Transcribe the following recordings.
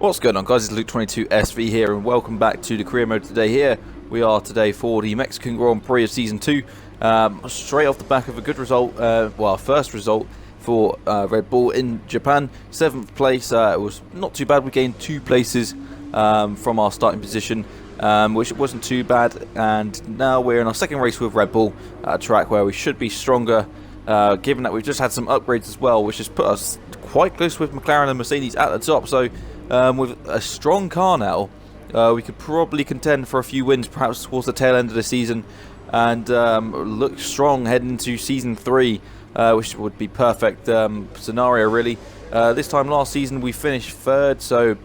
What's going on, guys? It's Luke22SV here, and welcome back to the career mode today. Here we are today for the Mexican Grand Prix of Season 2. Straight off the back of a good result, well, first result for Red Bull in Japan. 7th place, it was not too bad. We gained 2 places from our starting position, which wasn't too bad. And now we're in our second race with Red Bull at a track where we should be stronger, given that we've just had some upgrades as well, which has put us quite close with McLaren and Mercedes at the top. So with a strong car now, we could probably contend for a few wins, perhaps towards the tail end of the season, and look strong heading into Season 3, which would be perfect scenario, really. This time last season we finished 3rd, so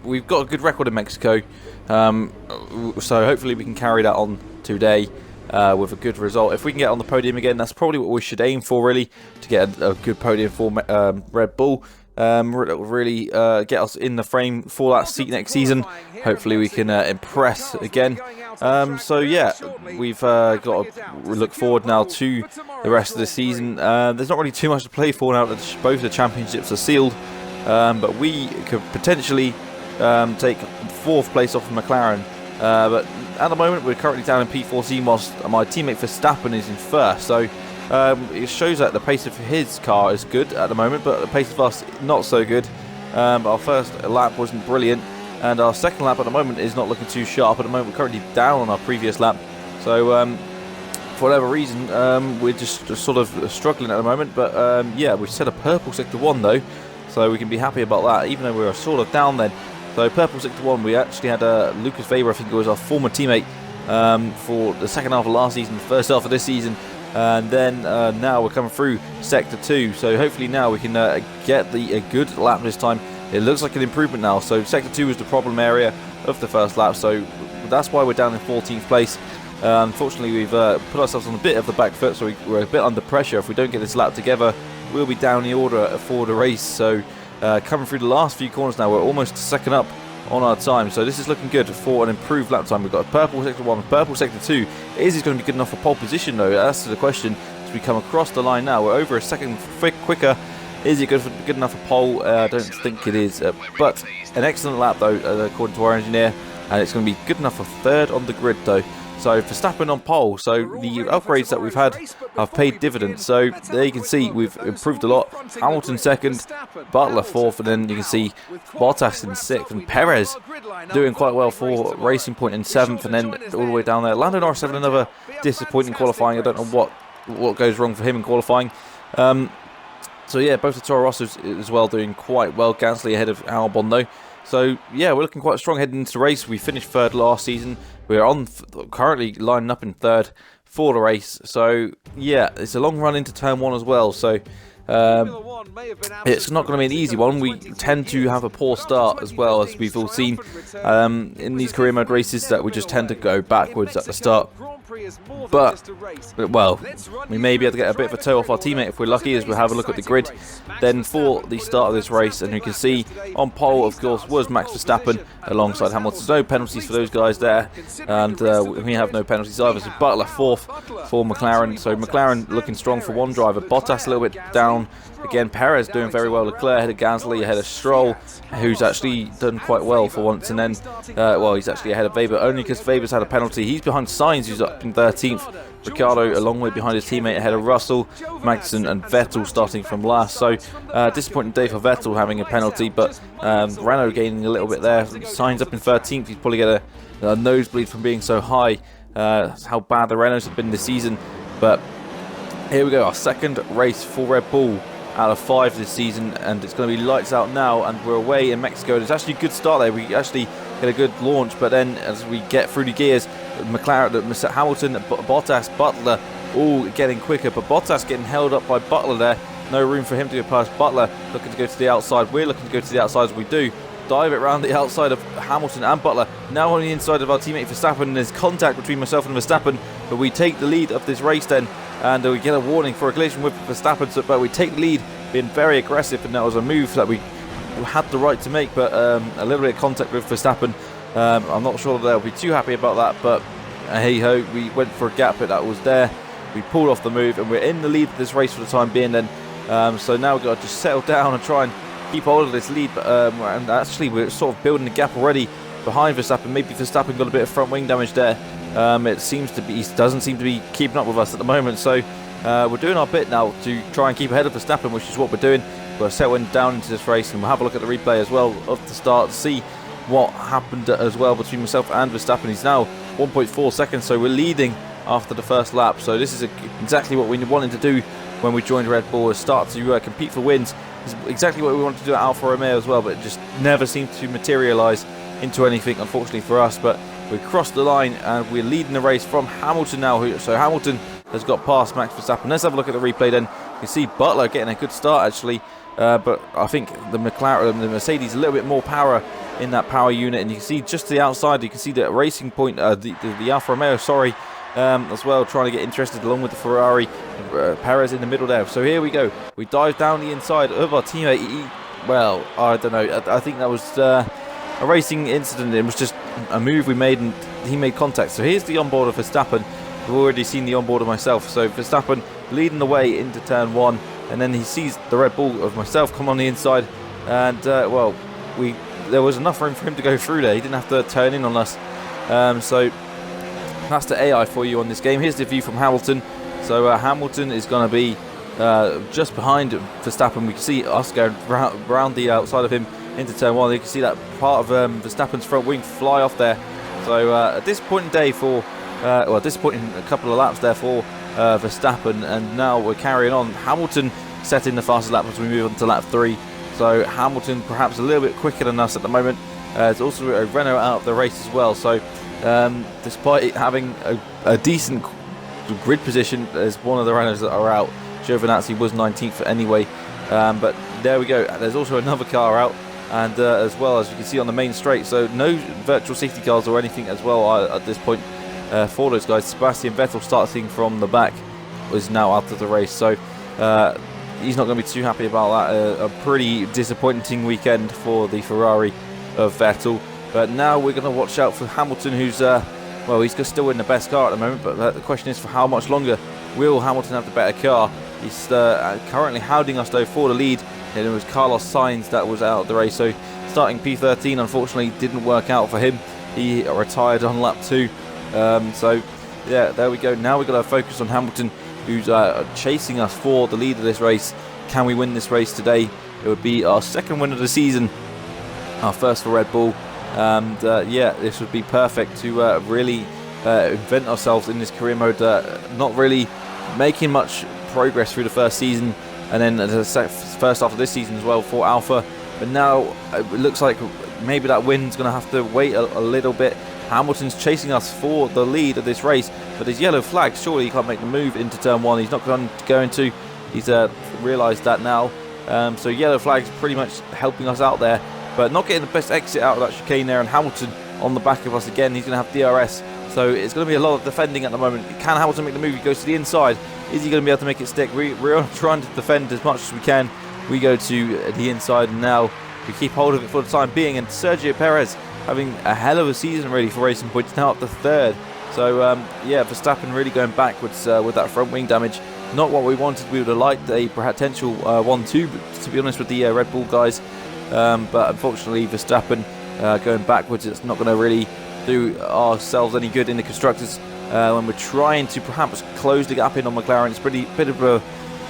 we've got a good record in Mexico, so hopefully we can carry that on today with a good result. If we can get on the podium again, that's probably what we should aim for, really, to get a good podium for Red Bull. Really get us in the frame for that seat next season. Hopefully we can impress again. So yeah, we've got to look forward now to the rest of the season. There's not really too much to play for now that both the championships are sealed, but we could potentially take 4th place off of McLaren. But at the moment we're currently down in P14, whilst my teammate Verstappen is in 1st. So it shows that the pace of his car is good at the moment, but the pace of us not so good. Our first lap wasn't brilliant, and our second lap at the moment is not looking too sharp. At the moment we're currently down on our previous lap, so for whatever reason we're just sort of struggling at the moment. But yeah, we set a purple sector 1 though, so we can be happy about that, even though we were sort of down then. So purple sector 1, we actually had Lucas Weber, I think it was our former teammate, for the second half of last season, the first half of this season. And then now we're coming through sector 2, so hopefully now we can get a good lap this time. It looks like an improvement now. So sector 2 was the problem area of the first lap, so that's why we're down in 14th place. Unfortunately we've put ourselves on a bit of the back foot, so we're a bit under pressure. If we don't get this lap together, we'll be down the order for the race. So coming through the last few corners now, we're almost second up on our time, so this is looking good for an improved lap time. We've got a purple sector 1, purple sector 2. Is it going to be good enough for pole position though? That's the question. As we come across the line now, we're over a second quicker. Is it good enough for pole? I don't think it is, but an excellent lap though, according to our engineer, and it's going to be good enough for 3rd on the grid though. So Verstappen on pole. So the upgrades that we've had have paid dividends. So there you can see we've improved a lot. Hamilton 2nd, Butler 4th, and then you can see Bottas in 6th, and Perez doing quite well for Racing Point in 7th, and then all the way down there. Lando Norris having another disappointing qualifying. I don't know what goes wrong for him in qualifying. So yeah, both the Toro Rossos as well doing quite well. Gasly ahead of Albon though. So yeah, we're looking quite strong heading into the race. We finished 3rd last season. We're currently lining up in 3rd for the race. So yeah, it's a long run into turn 1 as well. So it's not going to be an easy one. We tend to have a poor start as well, as we've all seen in these career mode races, that we just tend to go backwards at the start. But, well, we may be able to get a bit of a toe off our teammate if we're lucky, as we'll have a look at the grid then for the start of this race. And you can see on pole, of course, was Max Verstappen alongside Hamilton. No penalties for those guys there, and we have no penalties either. So Butler 4th for McLaren. So McLaren looking strong for one driver. Bottas a little bit down. Again, Perez doing very well. Leclerc ahead of Gasly, ahead of Stroll, who's actually done quite well for once. And then, well, he's actually ahead of Weber, only because Weber's had a penalty. He's behind Sainz, who's up in 13th. Ricciardo a long way behind his teammate, ahead of Russell, Magnussen and Vettel starting from last. So disappointing day for Vettel having a penalty, but Renault gaining a little bit there. Sainz up in 13th. He's probably get a nosebleed from being so high. That's how bad the Renaults have been this season. But here we go, our second race for Red Bull out of 5 this season, and it's going to be lights out now, and we're away in Mexico. It's actually a good start there. We actually get a good launch, but then as we get through the gears, McLaren, Hamilton, Bottas, Butler all getting quicker, but Bottas getting held up by Butler there. No room for him to go past Butler, looking to go to the outside. We're looking to go to the outside as we do. Dive it around the outside of Hamilton and Butler. Now on the inside of our teammate Verstappen, and there's contact between myself and Verstappen, but we take the lead of this race then, and we get a warning for a collision with Verstappen, but we take the lead, being very aggressive, and that was a move that we had the right to make, but a little bit of contact with Verstappen. I'm not sure they'll be too happy about that, but hey ho, we went for a gap that was there. We pulled off the move, and we're in the lead of this race for the time being then. So now we've got to just settle down and try and keep hold of this lead. But and actually, we're sort of building a gap already behind Verstappen. Maybe Verstappen got a bit of front wing damage there. It seems to be, he doesn't seem to be keeping up with us at the moment. So we're doing our bit now to try and keep ahead of Verstappen, which is what we're doing. We're settling down into this race, and we'll have a look at the replay as well of the start to see what happened as well between myself and Verstappen. He's now 1.4 seconds, so we're leading after the first lap. So this is exactly what we wanted to do when we joined Red Bull, is start to compete for wins. It's exactly what we wanted to do at Alfa Romeo as well, but it just never seemed to materialise into anything, unfortunately for us. But we crossed the line and we're leading the race from Hamilton now. So Hamilton has got past Max Verstappen. Let's have a look at the replay then. You can see Butler getting a good start actually, but I think the Mercedes a little bit more power in that power unit, and you can see just to the outside, you can see the Racing Point, the Alfa Romeo, sorry, as well, trying to get interested along with the Ferrari. Perez in the middle there. So here we go. We dive down the inside of our teammate. Well, I don't know. I think that was a racing incident. It was just a move we made, and he made contact. So here's the onboard of Verstappen. We've already seen the onboard of myself. So Verstappen leading the way into turn one, and then he sees the Red Bull of myself come on the inside, and well, there was enough room for him to go through there. He didn't have to turn in on us. So that's the AI for you on this game. Here's the view from Hamilton. So Hamilton is going to be just behind Verstappen. We can see us going around the outside of him into turn one. You can see that part of Verstappen's front wing fly off there. So at this point in day for, well, at this point in a couple of laps there for Verstappen, and now we're carrying on. Hamilton setting the fastest lap as we move on to lap 3. So Hamilton perhaps a little bit quicker than us at the moment. There's also a Renault out of the race as well. So despite having a decent grid position, there's one of the Renaults that are out. Giovinazzi was 19th anyway, but there we go. There's also another car out, and as well, as you can see on the main straight, so no virtual safety cars or anything as well at this point for those guys. Sebastian Vettel starting from the back is now out of the race, so he's not going to be too happy about that. A pretty disappointing weekend for the Ferrari of Vettel. But now we're going to watch out for Hamilton, who's well, he's still in the best car at the moment, but the question is for how much longer will Hamilton have the better car. He's currently hounding us though for the lead, and it was Carlos Sainz that was out of the race. So starting P13 unfortunately didn't work out for him. He retired on lap 2. So yeah, there we go. Now we've got to focus on Hamilton, who's chasing us for the lead of this race. Can we win this race today? It would be our second win of the season, our first for Red Bull. And yeah, this would be perfect to really invent ourselves in this career mode. Not really making much progress through the first season, and then the first half of this season as well for Alpha. But now it looks like maybe that win's going to have to wait a little bit. Hamilton's chasing us for the lead of this race, but his yellow flag, surely he can't make the move into turn one. He's not going to. He's realised that now. So yellow flag's pretty much helping us out there, but not getting the best exit out of that chicane there. And Hamilton on the back of us again. He's going to have DRS, so it's going to be a lot of defending at the moment. Can Hamilton make the move? He goes to the inside. Is he going to be able to make it stick? We're trying to defend as much as we can. We go to the inside, and now we keep hold of it for the time being. And Sergio Perez having a hell of a season really for Racing Point. He's now up to third. So yeah, Verstappen really going backwards with that front wing damage. Not what we wanted. We would have liked a potential 1-2, but to be honest with the Red Bull guys. But unfortunately, Verstappen going backwards, it's not going to really do ourselves any good in the constructors when we're trying to perhaps close the gap in on McLaren. It's bit of a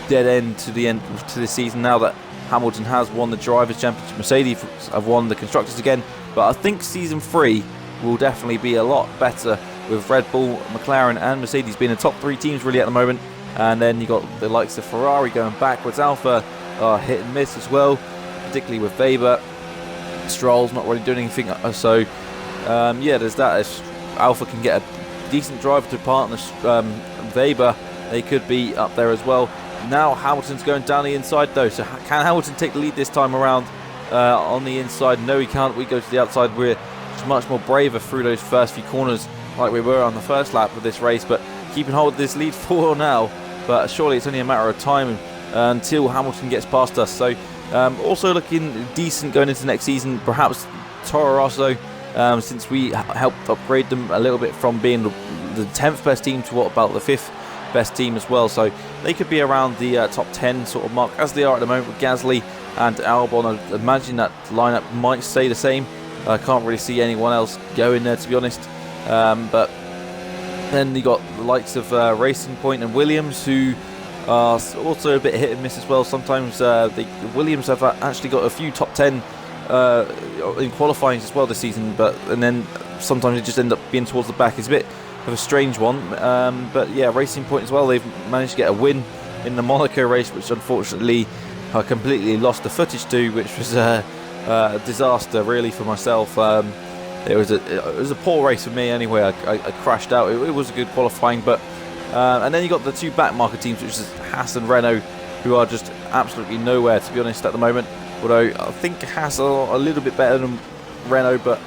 dead end to this season now that Hamilton has won the Drivers' Championship. Mercedes have won the constructors again, but I think season 3 will definitely be a lot better with Red Bull, McLaren and Mercedes being the top 3 teams really at the moment. And then you got the likes of Ferrari going backwards. Alpha are hit and miss as well, particularly with Weber. Stroll's not really doing anything, so yeah, there's that. If Alpha can get a decent driver to partner Weber, they could be up there as well. Now Hamilton's going down the inside though, so can Hamilton take the lead this time around on the inside? No, he can't. We go to the outside. We're much more braver through those first few corners like we were on the first lap of this race, but keeping hold of this lead for now. But surely it's only a matter of time until Hamilton gets past us. So also looking decent going into next season. Perhaps Toro Rosso, since we helped upgrade them a little bit from being the 10th best team to what about the 5th best team as well. So they could be around the top 10 sort of mark as they are at the moment with Gasly and Albon. I imagine that lineup might stay the same. I can't really see anyone else going there, to be honest. But then you got the likes of Racing Point and Williams, who are also a bit hit and miss as well. Sometimes the Williams have actually got a few top 10 in qualifying as well this season, and then sometimes it just end up being towards the back. It's a bit of a strange one. But yeah, Racing Point as well, they've managed to get a win in the Monaco race, which unfortunately I completely lost the footage to, which was a disaster really for myself. It was a poor race for me anyway. I crashed out. It was a good qualifying, but and then you got the two back marker teams, which is Haas and Renault, who are just absolutely nowhere, to be honest, at the moment. Although I think Haas are a little bit better than Renault, but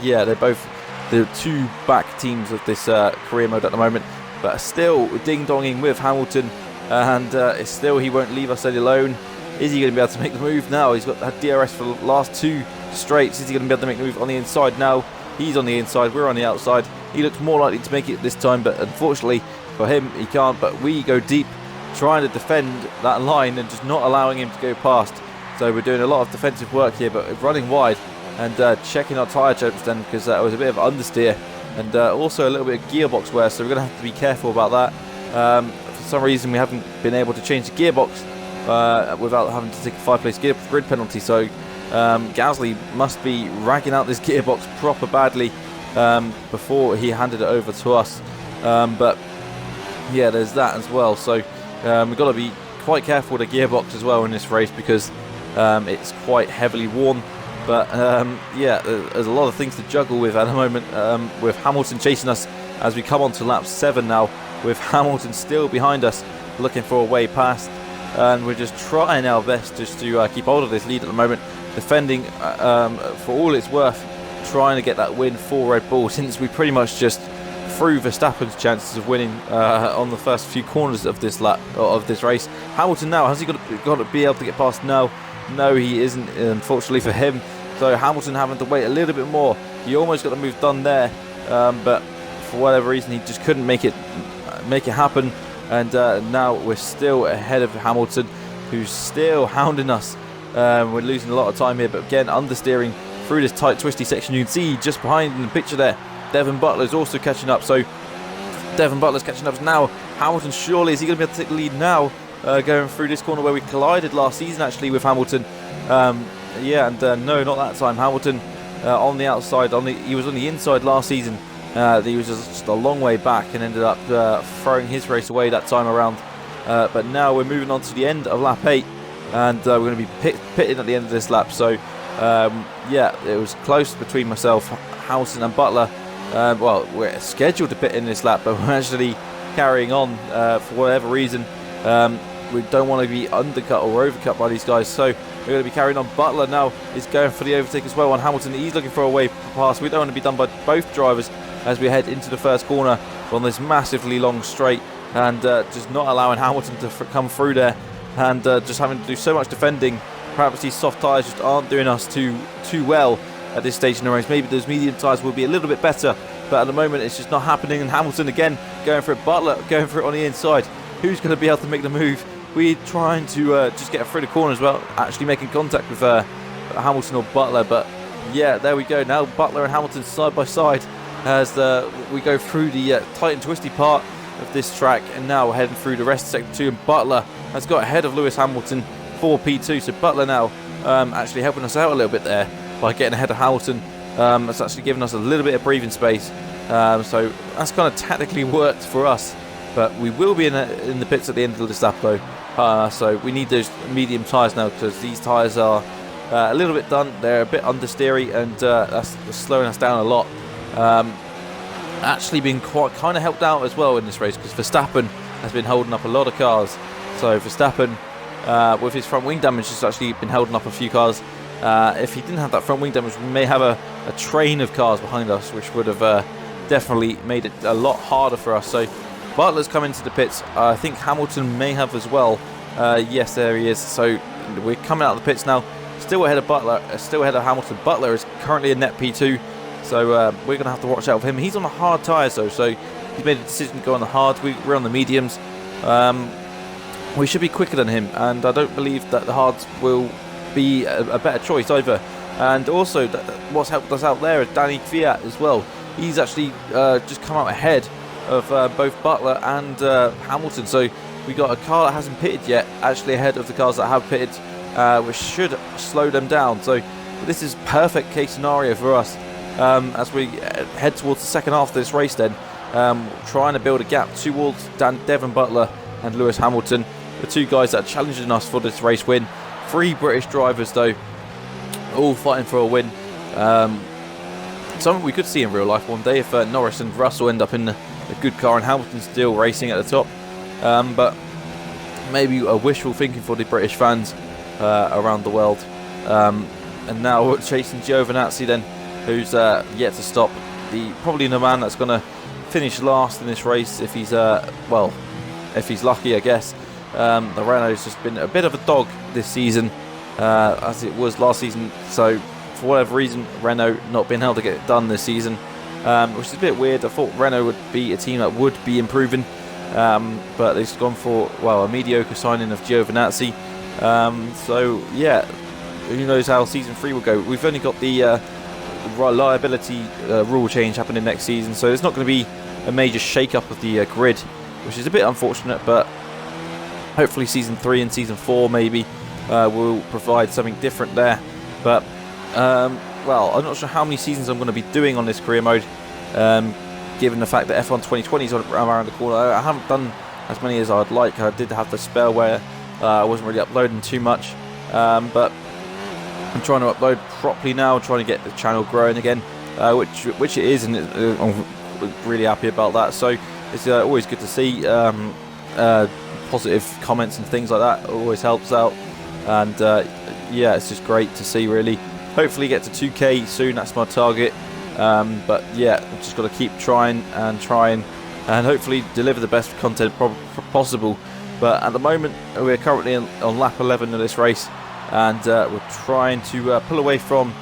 yeah, they're both the two back teams of this career mode at the moment. But still ding-donging with Hamilton, and still he won't leave us any alone. Is he going to be able to make the move now? He's got that DRS for the last two straights. Is he going to be able to make the move on the inside now? He's on the inside, we're on the outside. He looks more likely to make it this time, but unfortunately for him, he can't. But we go deep, trying to defend that line and just not allowing him to go past. So we're doing a lot of defensive work here, but running wide and checking our tyre jumps then, because that was a bit of understeer and also a little bit of gearbox wear, so we're going to have to be careful about that. For some reason we haven't been able to change the gearbox without having to take a 5-place grid penalty, so Gasly must be ragging out this gearbox proper badly before he handed it over to us. But yeah, there's that as well, so we've got to be quite careful with the gearbox as well in this race, because it's quite heavily worn. But yeah, there's a lot of things to juggle with at the moment, with Hamilton chasing us as we come on to lap 7 now, with Hamilton still behind us looking for a way past, and we're just trying our best just to keep hold of this lead at the moment, defending for all it's worth, trying to get that win for Red Bull, since we pretty much just threw Verstappen's chances of winning on the first few corners of this lap of this race. Hamilton now, has he got to be able to get past? No, he isn't, unfortunately for him. So Hamilton having to wait a little bit more. He almost got the move done there, but for whatever reason he just couldn't make it happen. And now we're still ahead of Hamilton, who's still hounding us. We're losing a lot of time here, but again, understeering through this tight, twisty section. You can see just behind in the picture there, Devon Butler's also catching up. So Devon Butler's catching up now. Hamilton, surely, is he going to be able to take the lead now, going through this corner where we collided last season, actually, with Hamilton? Yeah, and no, not that time. Hamilton on the outside. He was on the inside last season. He was just a long way back and ended up throwing his race away that time around. But now we're moving on to the end of lap 8, and we're going to be pitting at the end of this lap. So yeah, it was close between myself, Hamilton and Butler. Well, we're scheduled to pit in this lap, but we're actually carrying on for whatever reason. We don't want to be undercut or overcut by these guys, so we're going to be carrying on. Butler now is going for the overtake as well on Hamilton. He's looking for a way past. We don't want to be done by both drivers as we head into the first corner on this massively long straight, and just not allowing Hamilton to come through there, and just having to do so much defending. Perhaps these soft tyres just aren't doing us too well at this stage in the race. Maybe those medium tyres will be a little bit better, but at the moment it's just not happening. And Hamilton again going for it. Butler going for it on the inside. Who's going to be able to make the move? We're trying to just get through the corner as well, actually making contact with Hamilton or Butler. But yeah, there we go. Now Butler and Hamilton side by side as we go through the tight and twisty part of this track, and now we're heading through the rest of sector 2, and Butler has got ahead of Lewis Hamilton for P2. So Butler now actually helping us out a little bit there by getting ahead of Hamilton. That's actually given us a little bit of breathing space. So that's kind of tactically worked for us. But we will be in the pits at the end of this lap though. So we need those medium tyres now, because these tyres are a little bit done. They're a bit understeery, and that's slowing us down a lot. Actually been kind of helped out as well in this race, because Verstappen has been holding up a lot of cars. So Verstappen with his front wing damage has actually been holding up a few cars. If he didn't have that front wing damage, we may have a train of cars behind us, which would have definitely made it a lot harder for us. So Butler's come into the pits. I think Hamilton may have as well. Yes, there he is. So we're coming out of the pits now. Still ahead of Butler, still ahead of Hamilton. Butler is currently a net P2. So we're going to have to watch out for him. He's on the hard tyres though, so he's made a decision to go on the hard. We're on the mediums. we should be quicker than him, and I don't believe that the hards will be a better choice either. And also, what's helped us out there is Danny Kvyat as well. He's actually just come out ahead of both Butler and Hamilton. So we got a car that hasn't pitted yet, actually ahead of the cars that have pitted, which should slow them down. So this is perfect case scenario for us as we head towards the second half of this race. Then trying to build a gap towards Devon Butler and Lewis Hamilton, the two guys that are challenging us for this race win. 3 British drivers though, all fighting for a win. Something we could see in real life one day if Norris and Russell end up in a good car and Hamilton still racing at the top. But maybe a wishful thinking for the British fans around the world. And now we're chasing Giovinazzi then, who's yet to stop. Probably the man that's going to finish last in this race if he's if he's lucky, I guess. The Renault's just been a bit of a dog this season, as it was last season. So for whatever reason, Renault not being able to get it done this season, which is a bit weird. I thought Renault would be a team that would be improving, but they've gone for a mediocre signing of Giovinazzi. So yeah, who knows how season 3 will go. We've only got the reliability rule change happening next season, so there's not going to be a major shake-up of the grid, which is a bit unfortunate, but hopefully season 3 and season 4 maybe will provide something different there. But well, I'm not sure how many seasons I'm going to be doing on this career mode, given the fact that F1 2020 is around the corner. I haven't done as many as I'd like. I did have the spell where I wasn't really uploading too much, but I'm trying to upload properly now, trying to get the channel growing again, which it is, and I'm really happy about that. So it's always good to see positive comments and things like that. It always helps out, and yeah, it's just great to see, really. Hopefully get to 2k soon, that's my target. But yeah, I've just got to keep trying and hopefully deliver the best content possible. But at the moment we're currently on lap 11 of this race, and we're trying to pull away from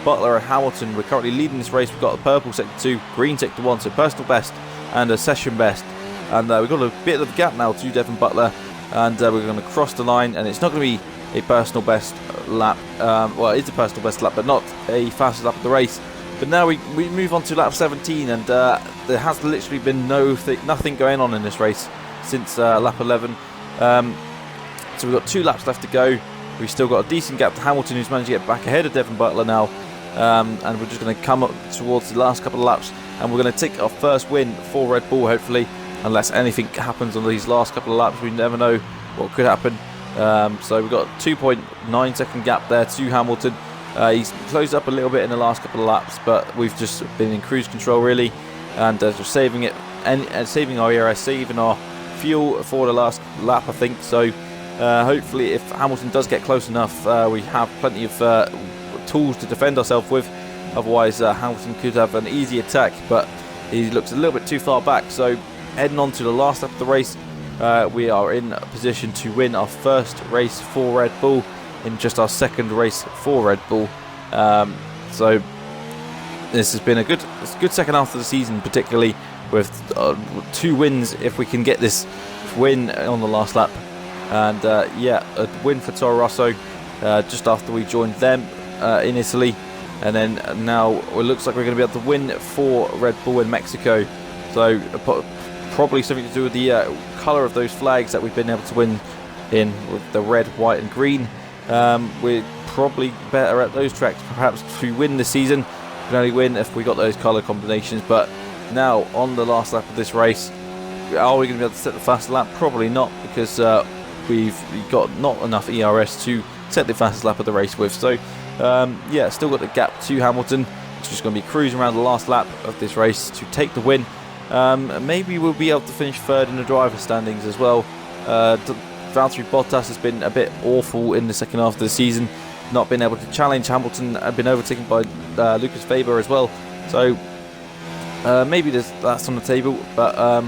Butler and Hamilton. We're currently leading this race. We've got a purple sector 2, green sector 1, so personal best and a session best, and we've got a bit of a gap now to Devon Butler, and we're going to cross the line, and it's not going to be a personal best lap. Well, it is a personal best lap, but not a fastest lap of the race. But now we move on to lap 17, and there has literally been nothing going on in this race since lap 11. So we've got 2 laps left to go. We've still got a decent gap to Hamilton, who's managed to get back ahead of Devon Butler now. And we're just going to come up towards the last couple of laps, and we're going to take our first win for Red Bull, hopefully, unless anything happens on these last couple of laps. We never know what could happen. So we've got 2.9 second gap there to Hamilton. He's closed up a little bit in the last couple of laps, but we've just been in cruise control, really, and just saving it and saving our ERS, saving our fuel for the last lap, I think. So hopefully, if Hamilton does get close enough, we have plenty of tools to defend ourselves with. Otherwise, Hamilton could have an easy attack, but he looks a little bit too far back. So heading on to the last lap of the race, we are in a position to win our first race for Red Bull in just our second race for Red Bull. So this has been a good second half of the season, particularly with 2 wins if we can get this win on the last lap. And yeah, a win for Toro Rosso just after we joined them in Italy, and then now it looks like we're going to be able to win for Red Bull in Mexico. So probably something to do with the colour of those flags that we've been able to win in, with the red, white and green. We're probably better at those tracks perhaps to win this season. We can only win if we got those colour combinations. But now on the last lap of this race, are we going to be able to set the fastest lap? Probably not, because we've got not enough ERS to set the fastest lap of the race with. So yeah, still got the gap to Hamilton. It's just going to be cruising around the last lap of this race to take the win. Maybe we'll be able to finish third in the driver standings as well. Valtteri Bottas has been a bit awful in the second half of the season, not been able to challenge Hamilton, and been overtaken by Lucas Weber as well. So maybe that's on the table, but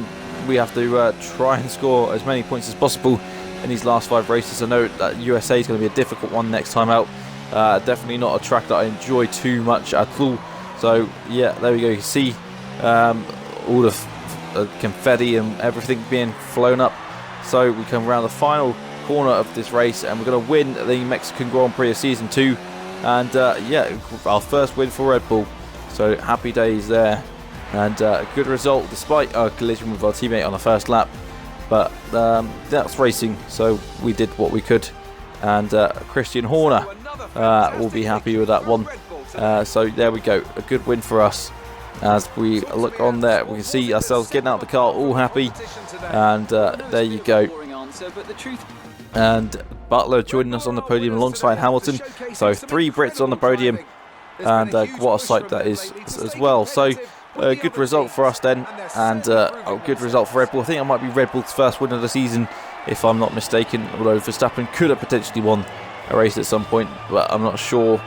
we have to try and score as many points as possible in these last 5 races. I know that USA is going to be a difficult one next time out. Definitely not a track that I enjoy too much at all. So yeah, there we go. You can see all the confetti and everything being flown up So we come around the final corner of this race, and we're going to win the Mexican Grand Prix of Season 2. And yeah, our first win for Red Bull. So happy days there. And a good result despite our collision with our teammate on the first lap. But that's racing, so we did what we could. And Christian Horner will be happy with that one. So there we go, a good win for us. As we look on there, we can see ourselves getting out of the car, all happy. And there you go. And Butler joining us on the podium alongside Hamilton. So 3 Brits on the podium. And what a sight that is as well. So a good result for us then. And a good result for Red Bull. I think it might be Red Bull's first win of the season, if I'm not mistaken. Although Verstappen could have potentially won a race at some point, but I'm not sure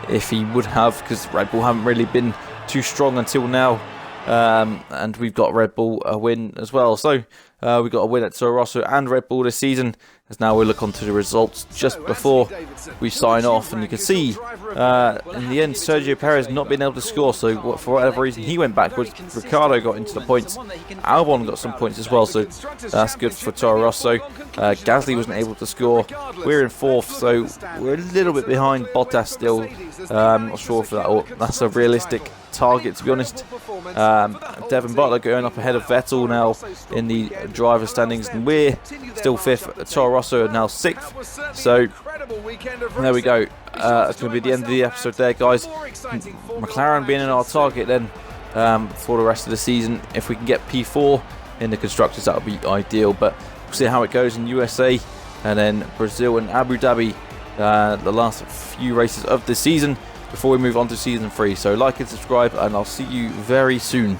if he would have, because Red Bull haven't really been too strong until now. And we've got Red Bull a win as well. So we've got a win at Toro Rosso and Red Bull this season. As now we look onto the results just before we sign off, and you can see in the end Sergio Perez not being able to score, so for whatever reason he went backwards. Ricciardo got into the points, Albon got some points as well, so that's good for Toro Rosso. Gasly wasn't able to score. We're in 4th, so we're a little bit behind Bottas still. I'm not sure if that's a realistic target, to be honest. Devon Butler going up ahead of Vettel now in the driver standings, and we're still 5th. Toro Rosso are now 6th. So there we go. It's going to be the end of the episode there, guys. McLaren being in our target then for the rest of the season. If we can get P4 in the constructors, that would be ideal, but we'll see how it goes in USA and then Brazil and Abu Dhabi, the last few races of the season before we move on to season 3. So like and subscribe, and I'll see you very soon.